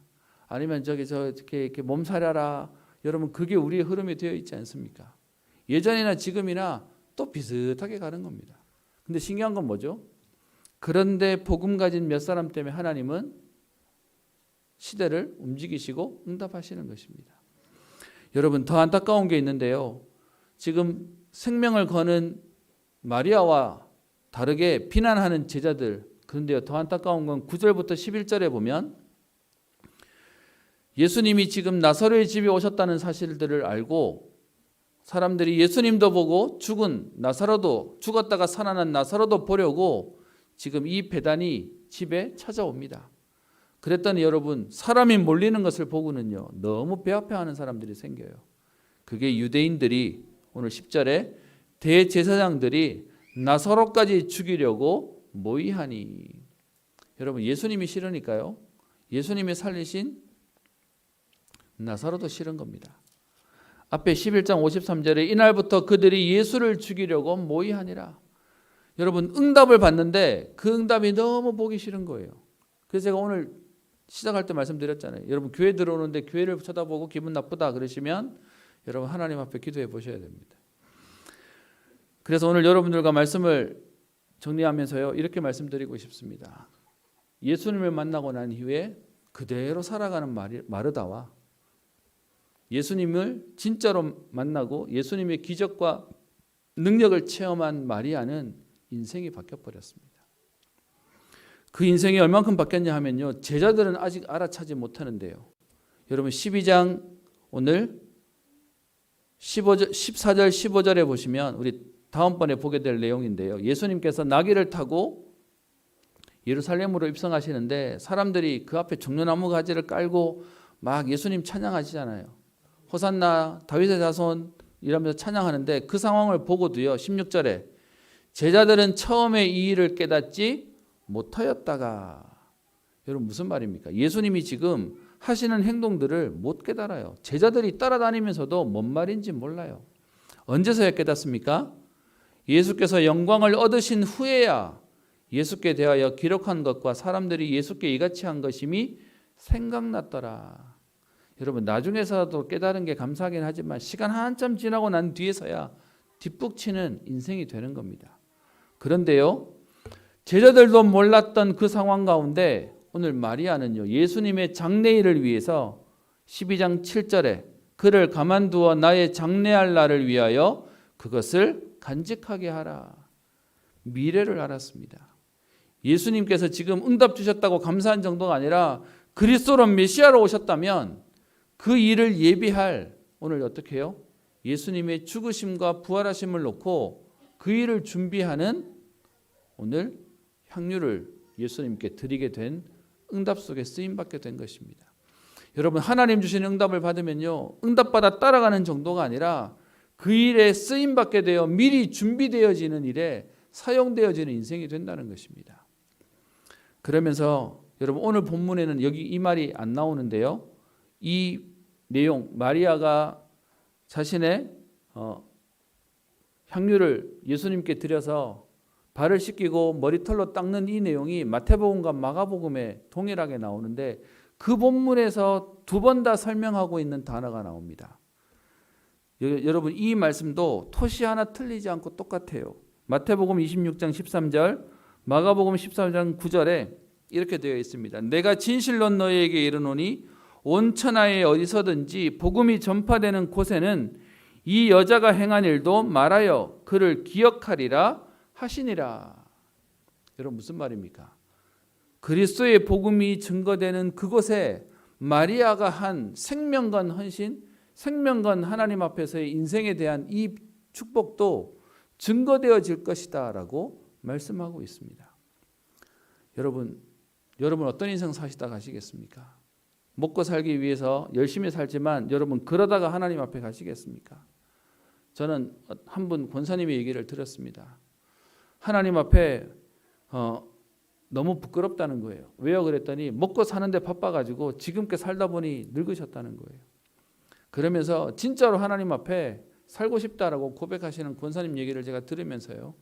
아니면 이렇게 몸살려라. 여러분 그게 우리의 흐름이 되어 있지 않습니까? 예전이나 지금이나 또 비슷하게 가는 겁니다. 근데 신기한 건 뭐죠? 그런데 복음 가진 몇 사람 때문에 하나님은 시대를 움직이시고 응답하시는 것입니다. 여러분 더 안타까운 게 있는데요. 지금 생명을 거는 마리아와 다르게 비난하는 제자들. 그런데요 더 안타까운 건 9절부터 11절에 보면 예수님이 지금 나사로의 집에 오셨다는 사실들을 알고 사람들이 예수님도 보고 죽은 나사로도 죽었다가 살아난 나사로도 보려고 지금 이 배단이 집에 찾아옵니다. 그랬더니 여러분 사람이 몰리는 것을 보고는요 너무 배아파하는 사람들이 생겨요. 그게 유대인들이 오늘 10절에 대제사장들이 나사로까지 죽이려고 모의하니. 여러분 예수님이 싫으니까요. 예수님이 살리신 나사로도 싫은 겁니다. 앞에 11장 53절에 이날부터 그들이 예수를 죽이려고 모의하니라. 여러분 응답을 받는데 그 응답이 너무 보기 싫은 거예요. 그래서 제가 오늘 시작할 때 말씀드렸잖아요. 여러분 교회 들어오는데 교회를 쳐다보고 기분 나쁘다 그러시면 여러분 하나님 앞에 기도해 보셔야 됩니다. 그래서 오늘 여러분들과 말씀을 정리하면서요, 이렇게 말씀드리고 싶습니다. 예수님을 만나고 난 이후에 그대로 살아가는 마르다와 예수님을 진짜로 만나고 예수님의 기적과 능력을 체험한 마리아는 인생이 바뀌어버렸습니다. 그 인생이 얼만큼 바뀌었냐 하면요, 제자들은 아직 알아차지 못하는데요. 여러분 12장 오늘 14절 15절에 보시면 우리 다음번에 보게 될 내용인데요. 예수님께서 나귀를 타고 예루살렘으로 입성하시는데 사람들이 그 앞에 종려나무 가지를 깔고 막 예수님 찬양하시잖아요. 호산나 다윗의 자손 이러면서 찬양하는데 그 상황을 보고도요, 16절에 제자들은 처음에 이 일을 깨닫지 못하였다가, 여러분 무슨 말입니까? 예수님이 지금 하시는 행동들을 못 깨달아요. 제자들이 따라다니면서도 뭔 말인지 몰라요. 언제서야 깨닫습니까? 예수께서 영광을 얻으신 후에야 예수께 대하여 기록한 것과 사람들이 예수께 이같이 한 것임이 생각났더라. 여러분 나중에서도 깨달은 게 감사하긴 하지만 시간 한참 지나고 난 뒤에서야 뒷북치는 인생이 되는 겁니다. 그런데요, 제자들도 몰랐던 그 상황 가운데 오늘 마리아는요, 예수님의 장례일을 위해서 12장 7절에 그를 가만두어 나의 장례할 날을 위하여 그것을 간직하게 하라. 미래를 알았습니다. 예수님께서 지금 응답 주셨다고 감사한 정도가 아니라 그리스도로 메시아로 오셨다면 그 일을 예비할, 오늘 어떻게 해요? 예수님의 죽으심과 부활하심을 놓고 그 일을 준비하는 오늘 향유를 예수님께 드리게 된 응답 속에 쓰임받게 된 것입니다. 여러분 하나님 주시는 응답을 받으면요, 응답받아 따라가는 정도가 아니라 그 일에 쓰임받게 되어 미리 준비되어지는 일에 사용되어지는 인생이 된다는 것입니다. 그러면서 여러분 오늘 본문에는 여기 이 말이 안 나오는데요, 이 내용 마리아가 자신의 향유를 예수님께 드려서 발을 씻기고 머리털로 닦는 이 내용이 마태복음과 마가복음에 동일하게 나오는데 그 본문에서 두 번 다 설명하고 있는 단어가 나옵니다. 여러분 이 말씀도 토시 하나 틀리지 않고 똑같아요. 마태복음 26장 13절, 마가복음 14장 9절에 이렇게 되어 있습니다. 내가 진실로 너희에게 이르노니 온 천하에 어디서든지 복음이 전파되는 곳에는 이 여자가 행한 일도 말하여 그를 기억하리라 하시니라. 여러분 무슨 말입니까? 그리스도의 복음이 증거되는 그곳에 마리아가 한 생명건 헌신, 생명건 하나님 앞에서의 인생에 대한 이 축복도 증거되어질 것이다 라고 말씀하고 있습니다. 여러분 어떤 인생 사시다 가시겠습니까? 먹고 살기 위해서 열심히 살지만 여러분 그러다가 하나님 앞에 가시겠습니까? 저는 한 분 권사님의 얘기를 들었습니다. 하나님 앞에 너무 부끄럽다는 거예요. 왜요? 그랬더니 먹고 사는데 바빠가지고 지금껏 살다 보니 늙으셨다는 거예요. 그러면서 진짜로 하나님 앞에 살고 싶다라고 고백하시는 권사님 얘기를 제가 들으면서요,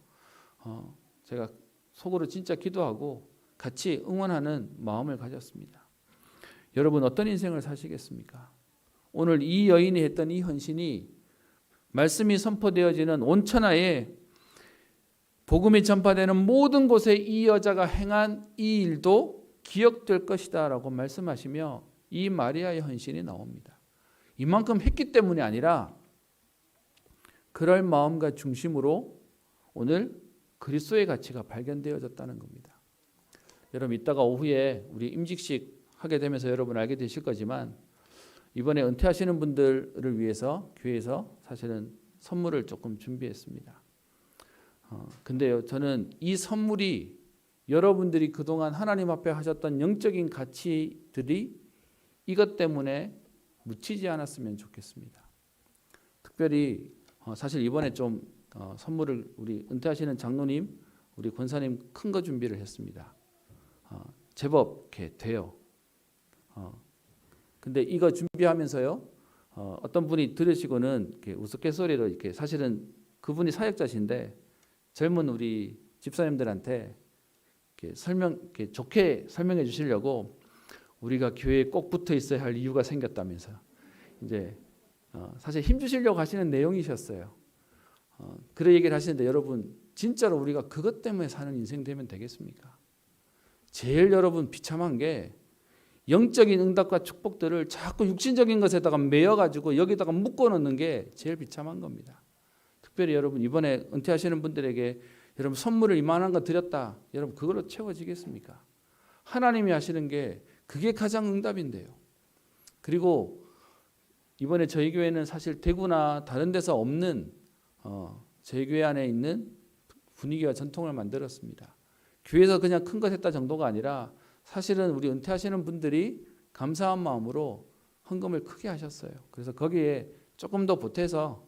제가 속으로 진짜 기도하고 같이 응원하는 마음을 가졌습니다. 여러분 어떤 인생을 사시겠습니까? 오늘 이 여인이 했던 이 헌신이 말씀이 선포되어지는 온 천하에 복음이 전파되는 모든 곳에 이 여자가 행한 이 일도 기억될 것이다 라고 말씀하시며 이 마리아의 헌신이 나옵니다. 이만큼 했기 때문이 아니라 그럴 마음과 중심으로 오늘 그리스도의 가치가 발견되어졌다는 겁니다. 여러분 이따가 오후에 우리 임직식 하게 되면서 여러분 알게 되실 거지만 이번에 은퇴하시는 분들을 위해서 교회에서 사실은 선물을 조금 준비했습니다. 근데요, 저는 이 선물이 여러분들이 그동안 하나님 앞에 하셨던 영적인 가치들이 이것 때문에 묻히지 않았으면 좋겠습니다. 특별히 사실 이번에 좀 선물을 우리 은퇴하시는 장로님, 우리 권사님 큰 거 준비를 했습니다. 제법 이렇게 돼요. 근데 이거 준비하면서요, 어떤 분이 들으시고는 이렇게 우스갯소리로 이렇게 사실은 그분이 사역자신데 젊은 우리 집사님들한테 이렇게 좋게 설명해 주시려고 우리가 교회에 꼭 붙어 있어야 할 이유가 생겼다면서 이제 사실 힘 주시려고 하시는 내용이셨어요. 그런 얘기를 하시는데 여러분 진짜로 우리가 그것 때문에 사는 인생 되면 되겠습니까? 제일 여러분 비참한 게 영적인 응답과 축복들을 자꾸 육신적인 것에다가 매여가지고 여기다가 묶어놓는 게 제일 비참한 겁니다. 특별히 여러분 이번에 은퇴하시는 분들에게 여러분 선물을 이만한 거 드렸다. 여러분 그걸로 채워지겠습니까? 하나님이 하시는 게 그게 가장 응답인데요. 그리고 이번에 저희 교회는 사실 대구나 다른 데서 없는 저희 교회 안에 있는 분위기와 전통을 만들었습니다. 교회에서 그냥 큰 것 했다 정도가 아니라 사실은 우리 은퇴하시는 분들이 감사한 마음으로 헌금을 크게 하셨어요. 그래서 거기에 조금 더 보태서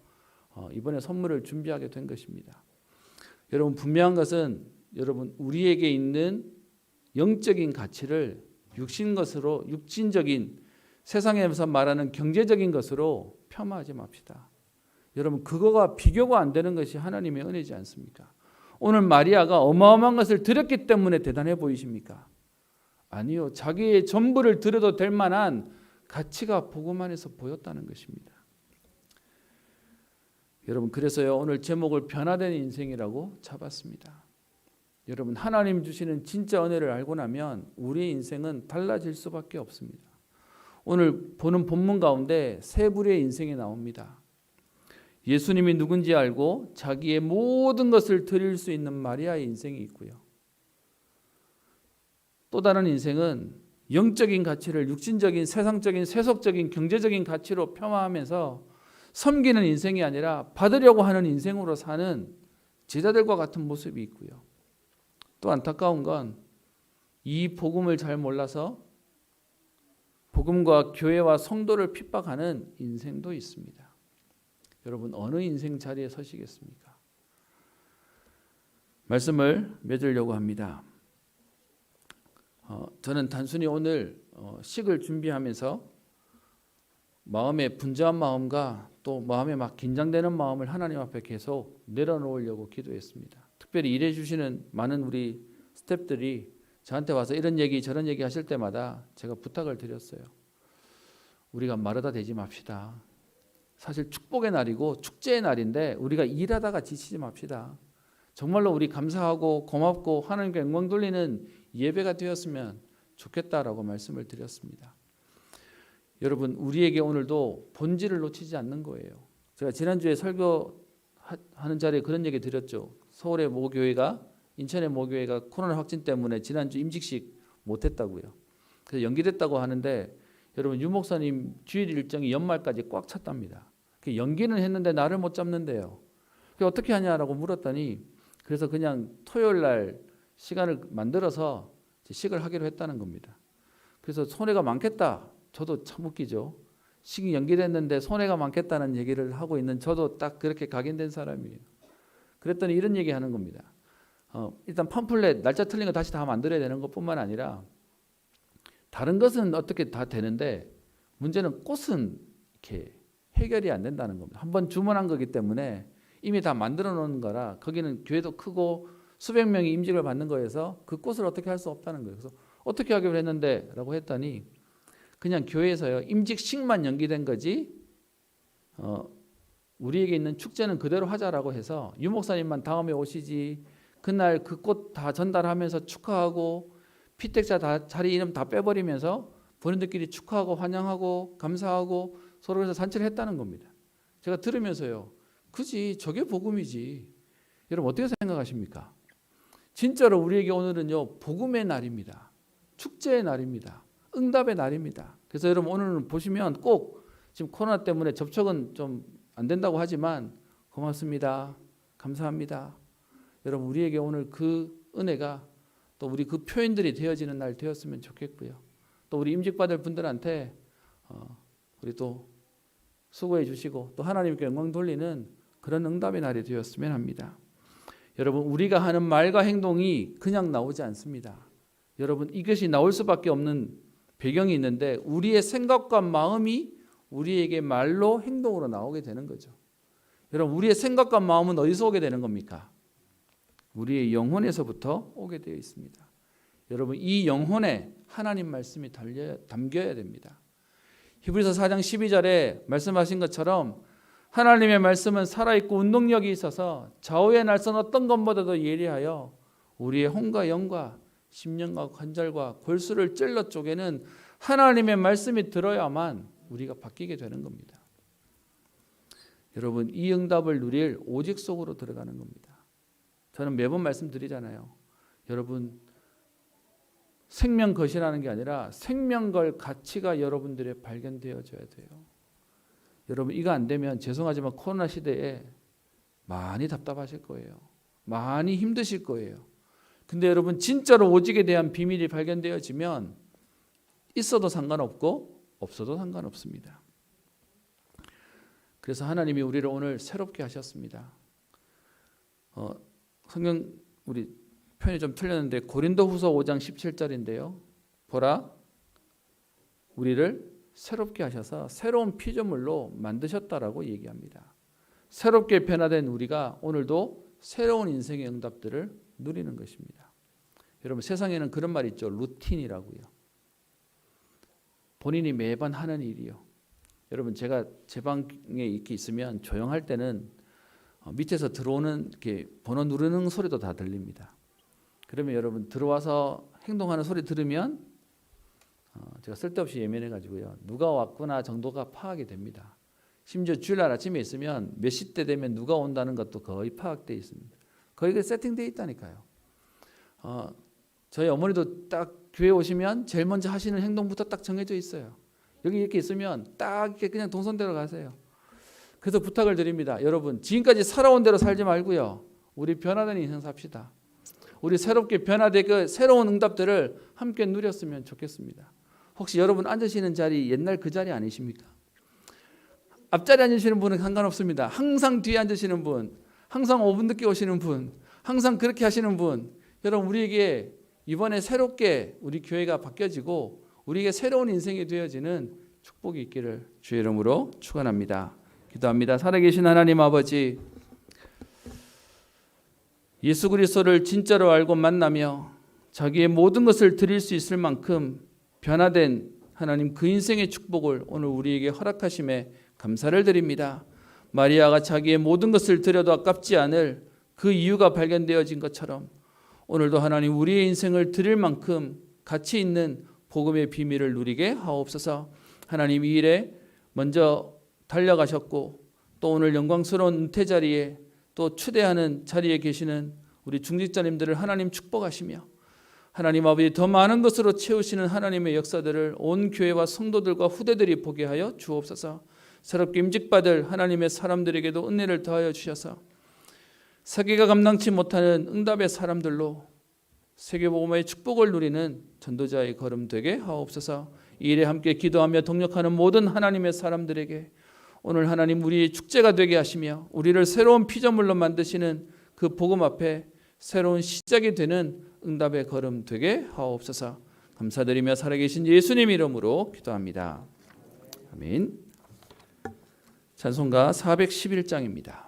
이번에 선물을 준비하게 된 것입니다. 여러분 분명한 것은 여러분 우리에게 있는 영적인 가치를 육신적인 세상에서 말하는 경제적인 것으로 폄하하지 맙시다. 여러분 그거가 비교가 안 되는 것이 하나님의 은혜지 않습니까? 오늘 마리아가 어마어마한 것을 드렸기 때문에 대단해 보이십니까? 아니요. 자기의 전부를 드려도 될 만한 가치가 복음 안에서 보였다는 것입니다. 여러분 그래서요 오늘 제목을 변화된 인생이라고 잡았습니다. 여러분 하나님 주시는 진짜 은혜를 알고 나면 우리의 인생은 달라질 수밖에 없습니다. 오늘 보는 본문 가운데 세 부류의 인생이 나옵니다. 예수님이 누군지 알고 자기의 모든 것을 드릴 수 있는 마리아의 인생이 있고요. 또 다른 인생은 영적인 가치를 육신적인 세상적인 세속적인 경제적인 가치로 폄하하면서 섬기는 인생이 아니라 받으려고 하는 인생으로 사는 제자들과 같은 모습이 있고요. 또 안타까운 건 이 복음을 잘 몰라서 복음과 교회와 성도를 핍박하는 인생도 있습니다. 여러분 어느 인생 자리에 서시겠습니까? 말씀을 맺으려고 합니다. 저는 단순히 오늘 식을 준비하면서 마음의 분주한 마음과 또 마음에 막 긴장되는 마음을 하나님 앞에 계속 내려놓으려고 기도했습니다. 특별히 일해 주시는 많은 우리 스태프들이 저한테 와서 이런 얘기 저런 얘기 하실 때마다 제가 부탁을 드렸어요. 우리가 마르다 되지 맙시다. 사실 축복의 날이고 축제의 날인데 우리가 일하다가 지치지 맙시다. 정말로 우리 감사하고 고맙고 하나님께 영광 돌리는 예배가 되었으면 좋겠다라고 말씀을 드렸습니다. 여러분 우리에게 오늘도 본질을 놓치지 않는 거예요. 제가 지난주에 설교하는 자리에 그런 얘기 드렸죠. 서울의 모교회가 인천의 모교회가 코로나 확진 때문에 지난주 임직식 못했다고요. 그래서 연기됐다고 하는데 여러분 유 목사님 주일 일정이 연말까지 꽉 찼답니다. 연기는 했는데 날을 못 잡는데요. 어떻게 하냐라고 물었더니 그래서 그냥 토요일 날 시간을 만들어서 식을 하기로 했다는 겁니다. 그래서 손해가 많겠다. 저도 참 웃기죠. 식이 연기됐는데 손해가 많겠다는 얘기를 하고 있는 저도 딱 그렇게 각인된 사람이에요. 그랬더니 이런 얘기 하는 겁니다. 일단 팜플렛 날짜 틀린 거 다시 다 만들어야 되는 것뿐만 아니라 다른 것은 어떻게 다 되는데 문제는 꽃은 이렇게 해결이 안 된다는 겁니다. 한번 주문한 거기 때문에 이미 다 만들어 놓은 거라 거기는 교회도 크고 수백 명이 임직을 받는 거여서 그 꽃을 어떻게 할 수 없다는 거예요. 그래서 어떻게 하기로 했는데 라고 했더니 그냥 교회에서요 임직식만 연기된 거지 우리에게 있는 축제는 그대로 하자라고 해서 유 목사님만 다음에 오시지 그날 그 꽃 다 전달하면서 축하하고 피택자 다 자리 이름 다 빼버리면서 본인들끼리 축하하고 환영하고 감사하고 서로 그래서 잔치를 했다는 겁니다. 제가 들으면서요. 그지 저게 복음이지. 여러분 어떻게 생각하십니까? 진짜로 우리에게 오늘은요 복음의 날입니다. 축제의 날입니다. 응답의 날입니다. 그래서 여러분 오늘은 보시면 꼭 지금 코로나 때문에 접촉은 좀 안 된다고 하지만 고맙습니다. 감사합니다. 여러분 우리에게 오늘 그 은혜가 또 우리 그 표현들이 되어지는 날 되었으면 좋겠고요. 또 우리 임직받을 분들한테 우리 또 수고해 주시고 또 하나님께 영광 돌리는 그런 응답의 날이 되었으면 합니다. 여러분 우리가 하는 말과 행동이 그냥 나오지 않습니다. 여러분 이것이 나올 수밖에 없는 배경이 있는데 우리의 생각과 마음이 우리에게 말로 행동으로 나오게 되는 거죠. 여러분 우리의 생각과 마음은 어디서 오게 되는 겁니까? 우리의 영혼에서부터 오게 되어 있습니다. 여러분 이 영혼에 하나님 말씀이 담겨야 됩니다. 히브리서 4장 12절에 말씀하신 것처럼 하나님의 말씀은 살아있고 운동력이 있어서 좌우의 날선 어떤 것보다도 예리하여 우리의 혼과 영과 심령과 관절과 골수를 찔러 쪼개는 하나님의 말씀이 들어야만 우리가 바뀌게 되는 겁니다. 여러분, 이 응답을 누릴 오직 속으로 들어가는 겁니다. 저는 매번 말씀드리잖아요. 여러분, 생명것이라는 게 아니라 생명걸 가치가 여러분들의 발견되어져야 돼요. 여러분, 이거 안 되면 죄송하지만 코로나 시대에 많이 답답하실 거예요. 많이 힘드실 거예요. 근데 여러분, 진짜로 오직에 대한 비밀이 발견되어지면 있어도 상관없고 없어도 상관없습니다. 그래서 하나님이 우리를 오늘 새롭게 하셨습니다. 성경 우리 표현이 좀 틀렸는데 고린도후서 5장 17절인데요. 보라, 우리를 새롭게 하셔서 새로운 피조물로 만드셨다라고 얘기합니다. 새롭게 변화된 우리가 오늘도 새로운 인생의 응답들을 누리는 것입니다. 여러분, 세상에는 그런 말 있죠. 루틴이라고요. 본인이 매번 하는 일이요. 여러분, 제가 제 방에 이렇게 있으면 조용할 때는 밑에서 들어오는 이렇게 번호 누르는 소리도 다 들립니다. 그러면 여러분, 들어와서 행동하는 소리 들으면 제가 쓸데없이 예민해가지고요, 누가 왔구나 정도가 파악이 됩니다. 심지어 주일날 아침에 있으면 몇 시때 되면 누가 온다는 것도 거의 파악되어 있습니다. 거의 그 세팅되어 있다니까요. 저희 어머니도 딱 교회 오시면 제일 먼저 하시는 행동부터 딱 정해져 있어요. 여기 이렇게 있으면 딱 이렇게 그냥 동선대로 가세요. 그래서 부탁을 드립니다. 여러분, 지금까지 살아온 대로 살지 말고요, 우리 변화된 인생 삽시다. 우리 새롭게 변화된 그 새로운 응답들을 함께 누렸으면 좋겠습니다. 혹시 여러분 앉으시는 자리 옛날 그 자리 아니십니까? 앞자리 앉으시는 분은 상관없습니다. 항상 뒤에 앉으시는 분, 항상 5분 늦게 오시는 분, 항상 그렇게 하시는 분, 여러분, 우리에게 이번에 새롭게 우리 교회가 바뀌어지고 우리에게 새로운 인생이 되어지는 축복이 있기를 주의 이름으로 축원합니다. 기도합니다. 살아계신 하나님 아버지, 예수 그리스도를 진짜로 알고 만나며 자기의 모든 것을 드릴 수 있을 만큼 변화된 하나님, 그 인생의 축복을 오늘 우리에게 허락하심에 감사를 드립니다. 마리아가 자기의 모든 것을 드려도 아깝지 않을 그 이유가 발견되어진 것처럼 오늘도 하나님, 우리의 인생을 드릴 만큼 가치 있는 복음의 비밀을 누리게 하옵소서. 하나님, 이 일에 먼저 달려가셨고 또 오늘 영광스러운 은퇴 자리에 또 추대하는 자리에 계시는 우리 중직자님들을 하나님 축복하시며, 하나님 아버지, 더 많은 것으로 채우시는 하나님의 역사들을 온 교회와 성도들과 후대들이 보게 하여 주옵소서. 새롭게 임직받을 하나님의 사람들에게도 은혜를 더하여 주셔서 세계가 감당치 못하는 응답의 사람들로 세계복음의 축복을 누리는 전도자의 걸음 되게 하옵소서. 이 일에 함께 기도하며 동력하는 모든 하나님의 사람들에게 오늘 하나님, 우리의 축제가 되게 하시며 우리를 새로운 피조물로 만드시는 그 복음 앞에 새로운 시작이 되는 응답의 걸음 되게 하옵소서. 감사드리며 살아계신 예수님 이름으로 기도합니다. 아멘. 찬송가 411장입니다.